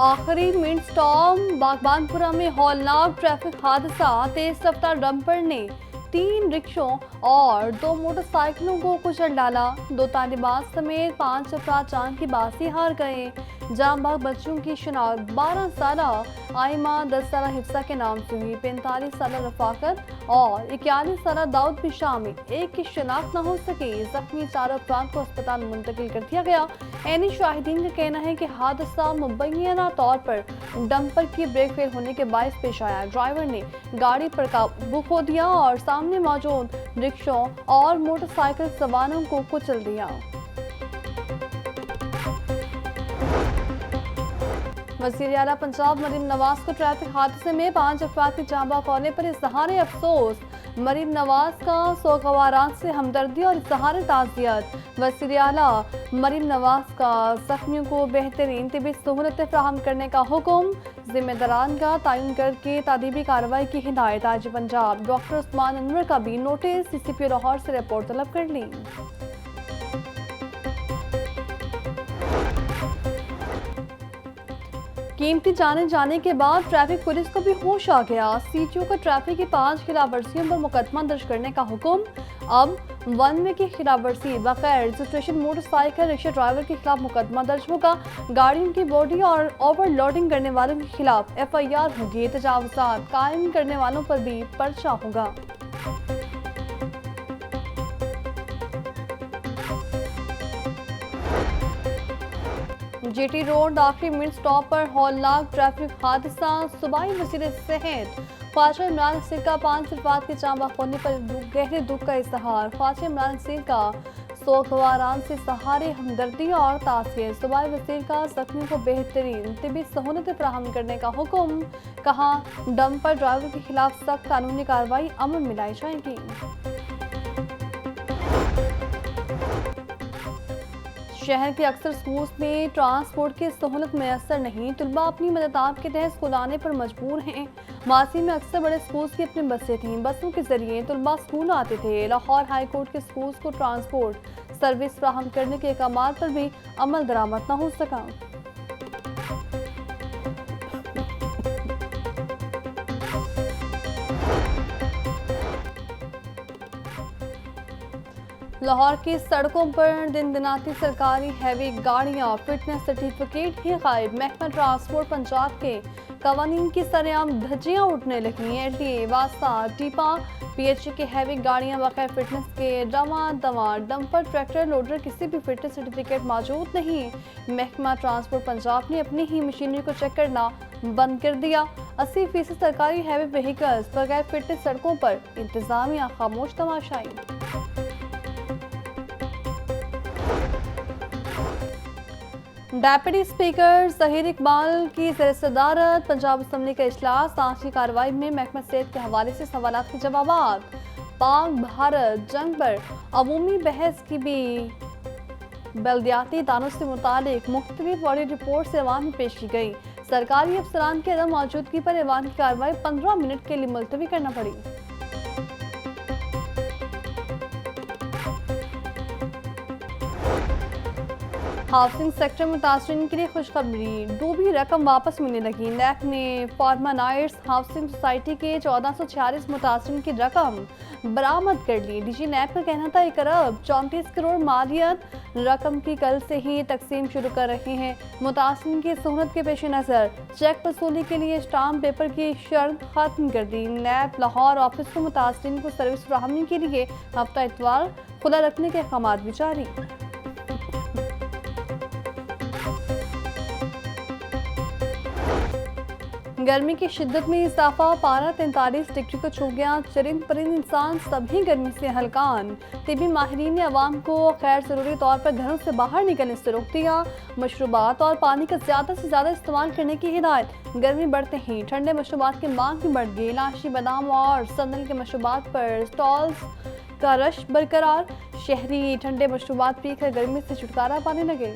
आखिरी minute stop Baghbanpura में हौलनाक traffic हादसा। तेज रफ्तार डंपर ने 3 रिक्शों और 2 मोटरसाइकिलों को कुचल डाला। 2 तालिबान समेत 5 अफराद जान की बाजी हार गए। जाम बाग बच्चों की शिनाख्त 12 साल आइमा, 10 साल हिफ्सा के नाम से हुई। 45 साल रफाकत और 41 साल दाऊद भी शामिल। एक की शिनाख्त न हो सकी। जख्मी 4 अफराद को अस्पताल मुंतकिल कर दिया गया। ऐनी शाहिदीन का कहना है कि हादसा मुबैना तौर पर डंपर की ब्रेक फेल होने के बायस पेश आया। ड्राइवर ने गाड़ी पर काबू खो दिया और सामने मौजूद रिक्शों और मोटरसाइकिल सवारों को कुचल दिया। वज़ीर आला पंजाब मरीम नवाज को ट्रैफिक हादसे में 5 अफराद की जान बाग होने पर इज़हार अफसोस। मरीम नवाज का सोगवारान से हमदर्दी और इज़हार ताज़ियत। वज़ीर आला मरीम नवाज का जख्मियों को बेहतरीन तिबी सहूलतें फराहम करने का हुक्म। जिम्मेदारान का तयन करके तादीबी कार्रवाई की हिदायत। आज पंजाब डॉक्टर उस्मान अनवर का भी नोटिस। CCP लाहौर से रिपोर्ट तलब कर ली। कीमती जाने जाने के बाद ट्रैफिक पुलिस को भी होश आ गया। CTO का ट्रैफिक की 5 खिलाफवर्जियों पर मुकदमा दर्ज करने का हुक्म। अब 1 वे की खिलाफवर्जी बगैर रजिस्ट्रेशन मोटरसाइकिल रिक्शा ड्राइवर के खिलाफ मुकदमा दर्ज होगा। गाड़ियों की बॉडी और ओवरलोडिंग करने वालों के खिलाफ FIR होगी। तजावुज़ात कायम करने वालों पर भी पर्चा होगा। GT रोड आखिरी मिनट स्टॉप पर हौलनाक ट्रैफिक हादसा। सूबाई वज़ीर सेहत ख्वाजा इमरान नसीर का 5 अफराद की जान बाग होने पर गहरे दुख का इज़हार। ख्वाजा इमरान नसीर का सोगवारान से सहारे हमदर्दी और तासीर। सूबाई वज़ीर का जख्मियों को बेहतरीन तिबी सहूलतें फराहम करने का हुक्म। कहा डंपर ड्राइवर के खिलाफ सख्त कानूनी कार्रवाई अमल में लाई जाएगी। शहर के अक्सर स्कूल्स में ट्रांसपोर्ट की सहूलत मैसर नहीं। तलबा अपनी मददात के तहत स्कूल आने पर मजबूर हैं। माजी में अक्सर बड़े स्कूल्स की अपनी बसें थीं। बसों के जरिए तलबा स्कूल आते थे। लाहौर हाई कोर्ट के स्कूल्स को ट्रांसपोर्ट सर्विस फराहम करने के अहकाम पर भी अमल दरामद न हो सका। लाहौर की सड़कों पर दिन दिनाती सरकारी हैवी गाड़ियां। फिटनेस सर्टिफिकेट ही गायब। महकमा ट्रांसपोर्ट पंजाब के कवानीन की सरेआम धज्जियां उठने लगी। LTA वास्ता टीपा PHE के हैवी गाड़ियां बगैर फिटनेस के रवां दवां। डंपर ट्रैक्टर लोडर किसी भी फिटनेस सर्टिफिकेट मौजूद नहीं। महकमा ट्रांसपोर्ट पंजाब ने अपनी ही मशीनरी को चेक करना बंद कर दिया। 80% सरकारी हैवी व्हीकल्स बगैर फिटनेस सड़कों पर। इंतजामिया खामोश तमाशाई। डेप्यूटी स्पीकर ज़हीर इकबाल की सदारत पंजाब असम्बली का इजलास। आज की कार्रवाई में महकमा सेहत के हवाले से सवालात के जवाब। पाक भारत जंग पर अमूमी बहस की भी बल्दियाती इदारों से मुतालिक मुख्तलिफ ऑडिट रिपोर्ट से ऐवान में पेश की गई। सरकारी अफसरान की अदम मौजूदगी पर ऐवान की कार्रवाई 15 मिनट के लिए मुलतवी करना पड़ी। हाउसिंग सेक्टर मुतासरीन के लिए खुशखबरी। डूबी रकम वापस मिलने लगी। NAC ने फार्मा नाइट्स हाउसिंग सोसाइटी के 1446 मुतासरीन की रकम बरामद कर ली। DG NAC का कहना था 1 अरब 34 करोड़ मालियत रकम की कल से ही तकसीम शुरू कर रहे हैं। मुतासरीन की सहूलत के पेश नज़र चेक वसूली के लिए स्टाम्प पेपर की शर्त खत्म कर दी। NAB लाहौर ऑफिस को मुतासरीन को सर्विस फराहमी के लिए हफ्ता इतवार खुला रखने के अहकाम भी जारी। गर्मी की शिद्दत में इजाफा। पारा 43 डिग्री को छू गया। चरिंद परिंद इंसान सभी गर्मी से हलकान। तिबी माहिरीन ने अवाम को गैर ज़रूरी तौर पर घरों से बाहर निकलने से रोक दिया। मशरूबात और पानी का ज़्यादा से ज़्यादा इस्तेमाल करने की हिदायत। गर्मी बढ़ते ही ठंडे मशरूबात की मांग भी बढ़ गई। इलायची, बादाम और संदल के मशरूबात पर स्टॉल्स का रश बरकरार। शहरी ठंडे मशरूबात पीकर गर्मी से छुटकारा पाने लगे।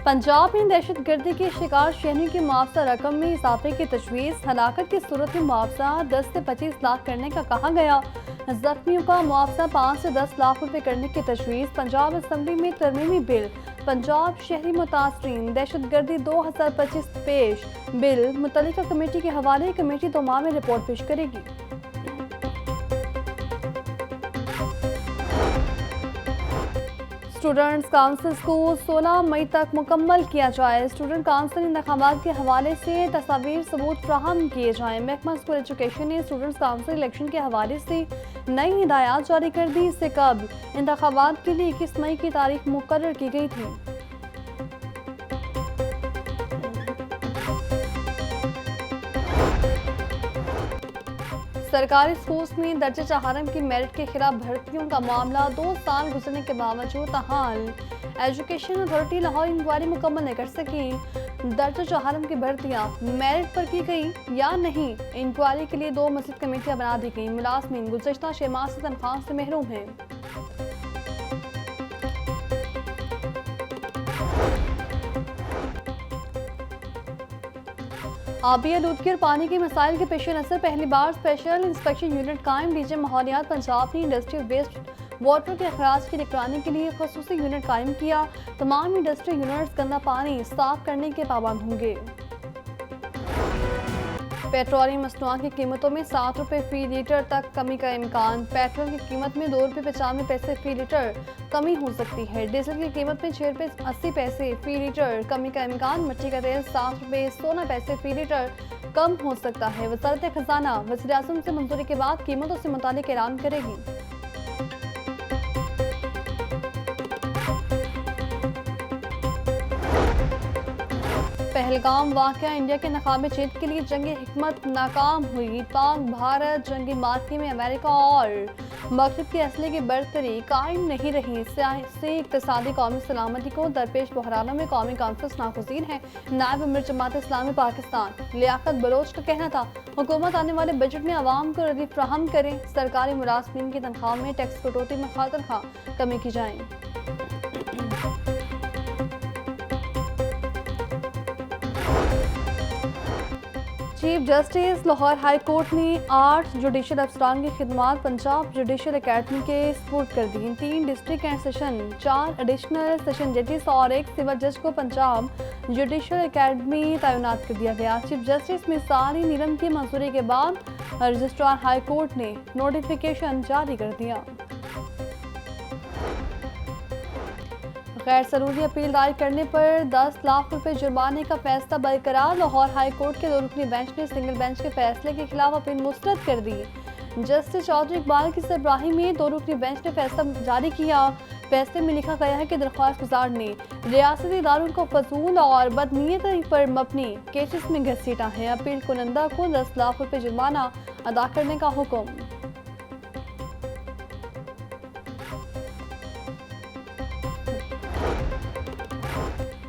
पंजाब में दहशतगर्दी के शिकार शहरियों की मुआवजा रकम में इजाफे की तजवीज़। हलाकत की सूरत में मुआवजा 10 से 25 लाख करने का कहा गया। जख्मियों का मुआवजा 5 से 10 लाख रुपए करने की तजवीज़। पंजाब असम्बली में तरमीमी बिल। पंजाब शहरी मुतासरीन दहशतगर्दी 2025 पेश बिल मुतल्लिका कमेटी के हवाले। कमेटी 2 माह में रिपोर्ट पेश करेगी। स्टूडेंट्स काउंसिल को 16 मई तक मुकम्मल किया जाए। स्टूडेंट काउंसिल इंतखाबात के हवाले से तस्वीर सबूत फ्राहम किए जाएँ। महकमा स्कूल एजुकेशन ने स्टूडेंट्स काउंसिल इलेक्शन के हवाले से नई हिदायत जारी कर दी। इससे कबल इंतखाबात के लिए 21 मई की तारीख मुकर्रर की गई थी। सरकारी स्कूल्स में दर्जे चहारम की मेरिट के खिलाफ भर्तियों का मामला 2 साल गुजरने के बावजूद ताहाल एजुकेशन अथॉरिटी लाहौर इंक्वायरी मुकम्मल नहीं कर सकी। दर्जे चहारम की भर्तियां मेरिट पर की गई या नहीं, इंक्वायरी के लिए 2 मज़ीद कमेटियां बना दी गई। मुलाजमीन गुज़श्ता 6 माह से तनख्वाह से महरूम हैं। आबी आलूदगी और पानी के मसाइल के पेश नज़र पहली बार स्पेशल इंस्पेक्शन यूनिट कायम। डीजी माहौलियात पंजाब ने इंडस्ट्रियल वेस्ट वाटर के अखराज की निगरानी के लिए खसूसी यूनिट कायम किया। तमाम इंडस्ट्रियल यूनिट्स गंदा पानी साफ करने के पाबंद होंगे। पेट्रोलियम मसनूआत की कीमतों में 7 रुपये फी लीटर तक कमी का इम्कान। पेट्रोल की कीमत में 2 रुपये 95 पैसे फी लीटर कमी हो सकती है। डीजल की कीमत में 6 रुपये 80 पैसे फी लीटर कमी का इम्कान। मिट्टी का तेल 7 रुपये 16 पैसे फी लीटर कम हो सकता है। वज़ारत खजाना वज़ीर आज़म से मंजूरी के बाद कीमतों से मुतालिक ऐलान करेगी। पहलगाम वाक़या इंडिया के नकाबे जीत के लिए जंग हिकमत नाकाम हुई। पाक भारत जंगी मार्के में अमेरिका और मगरिब के असले की बरतरी कायम नहीं रही। सियासी इक़्तिसादी कौमी सलामती को दरपेश बहरानों में कौमी कॉन्फ्रेंस नागुज़ीर है। नायब अमीर जमात इस्लामी पाकिस्तान लियाकत बलोच का कहना था, हुकूमत आने वाले बजट में आवाम को रिलीफ फ्राहम करें। सरकारी मुलाजमीन की तनख्वाह में टैक्स कटौती में खातिर कमी की जाए। Chief justice Lahore high court ने 8 जुडिशल अफसरान की खिदमात पंजाब जुडिशल अकेडमी के सपुर्द कर दी। 3 district and session, 4 additional session जजेस और 1 सिविल जज को पंजाब जुडिशल अकेडमी तैनात कर दिया गया। चीफ जस्टिस मिसारी नीलम की मंजूरी के बाद रजिस्ट्रार हाई कोर्ट ने नोटिफिकेशन जारी कर दिया। गैर ज़रूरी अपील दायर करने पर 10 लाख रुपए जुर्माने का फैसला बरकरार। लाहौर हाई कोर्ट के 2 रुकनी बेंच ने सिंगल बेंच के फैसले के खिलाफ अपील मुस्तरद कर दी। जस्टिस चौधरी इकबाल की सरबराही में 2 रुकनी बेंच ने फैसला जारी किया। फैसले में लिखा गया है कि दरख्वास्त गुजार ने रियासती इदारों को फजूल और बदनीयती पर मबनी केसेस में घसीटा है। अपील कुनंदा को 10 लाख रुपए जुर्माना अदा करने का हुक्म।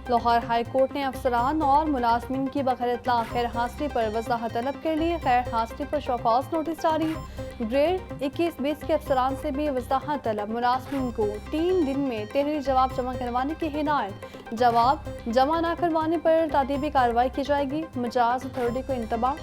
लाहौर हाई कोर्ट ने अफसरान और मुलाजमीन की बगैर इत्तला खैर हाजिरी पर वजाहत तलब कर ली। खैर हाजिरी पर शोकॉज नोटिस जारी। ग्रेड 21-20 के अफसरान से भी वजाहत तलब। मुलाजमीन को 3 दिन में तहरीरी जवाब जमा करवाने की हिदायत। जवाब जमा न करवाने पर तादीबी कार्रवाई की जाएगी। मजाज अथॉरिटी को इंतबाह।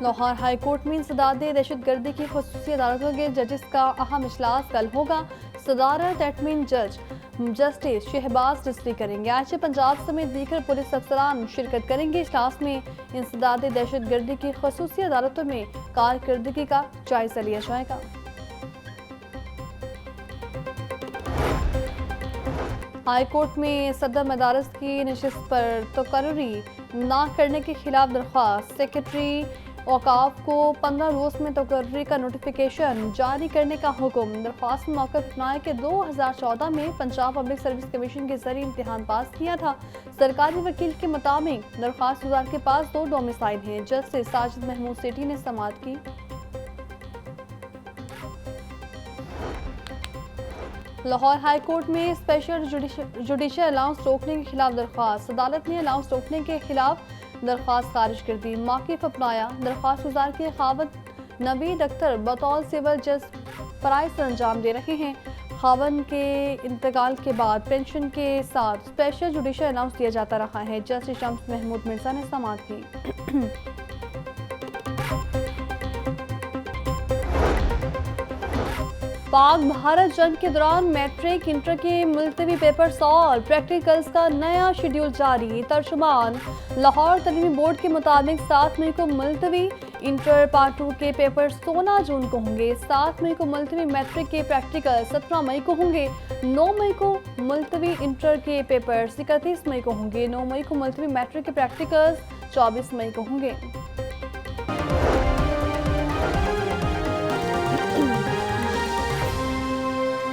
लाहौर हाई कोर्ट में इंसदाद दहशतगर्दी की खसूसी अदालतों के जजेस का अहम इजलास कल होगा। सदारत एडमिन जज जस्टिस शहबाज रिजवी करेंगे। आज पंजाब समेत दीगर पुलिस अफसरान शिरकत करेंगे। इजलास में इंसदाद दहशतगर्दी की खसूसी अदालतों में कारकर्दगी का जायजा लिया जाएगा। हाई कोर्ट में सदर मदारस की नशिस्त पर तकर्री न करने के खिलाफ दरख्वास्त। सेक्रेटरी औकाफ को 15 रोज में तकर्री का नोटिफिकेशन जारी करने का हुक्म। दरख्वास्त में मौक़िफ़ अपनाया कि 2014 में पंजाब पब्लिक सर्विस कमीशन के जरिए इम्तिहान पास किया था। सरकारी वकील के मुताबिक दरख्वास्त गुजार के पास 2 डोमिसाइल हैं। जस्टिस साजिद महमूद सेठी ने समाअत की। लाहौर हाई कोर्ट में स्पेशल जुडिशल अलाउंस रोकने के खिलाफ दरख्वास्त। अदालत ने अलाउंस रोकने के खिलाफ दरख्वास्त खारिज कर दी। मौक़िफ़ अपनाया। दरख्वास्त गुजार के खावत नवीद अख्तर बतौर सिविल जज फराइज अंजाम दे रहे हैं। खावन के इंतकाल के बाद पेंशन के साथ स्पेशल जुडिशल अनाउंस दिया जाता रहा है। जस्टिस शम्स महमूद मिर्जा ने समाअत की। पाक भारत जंग के दौरान मैट्रिक इंटर के मुलतवी पेपर्स और प्रैक्टिकल्स का नया शेड्यूल जारी। तर्जुमान लाहौर तलीमी बोर्ड के मुताबिक 7 मई को मुलतवी इंटर पार्ट 2 के पेपर 16 जून को होंगे। 7 मई को मुलतवी मैट्रिक के प्रैक्टिकल 17 मई को होंगे। 9 मई को मुलतवी इंटर के पेपर 31 मई को होंगे। 9 मई को मुलतवी मैट्रिक के प्रैक्टिकल्स 24 मई को होंगे।